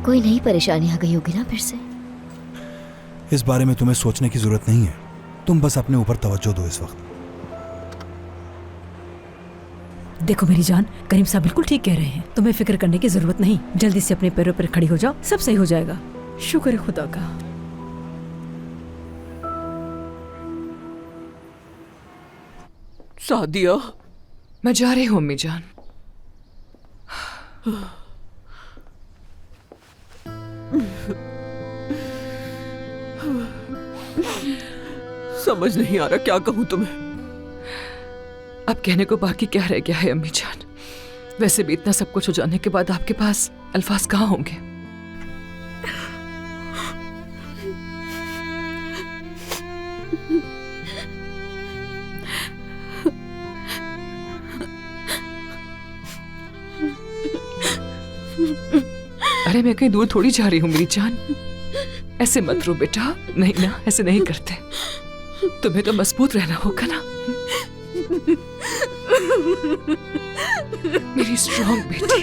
कोई नई परेशानी आ गई होगी ना फिर से। इस बारे में तुम्हें सोचने की जरूरत नहीं है, तुम बस अपने ऊपर तवज्जो दो इस वक्त। देखो मेरी जान, करीम साहब बिल्कुल ठीक कह रहे हैं, तुम्हें फिक्र करने की जरूरत नहीं। जल्दी से अपने पैरों पर खड़ी हो जाओ, सब सही हो जाएगा। शुक्र है खुदा का। सादिया, मैं जा रही हूँ अम्मी जान। समझ नहीं आ रहा क्या कहूँ तुम्हें। अब कहने को बाकी क्या रह गया है अम्मी जान। वैसे भी इतना सब कुछ हो जाने के बाद आपके पास अल्फाज कहाँ होंगे। अरे मैं कहीं दूर थोड़ी जा रही हूँ मेरी जान। ऐसे मत रो बेटा, नहीं ना, ऐसे नहीं करते। तुम्हें तो मजबूत रहना होगा ना मेरी स्ट्रॉन्ग बेटी।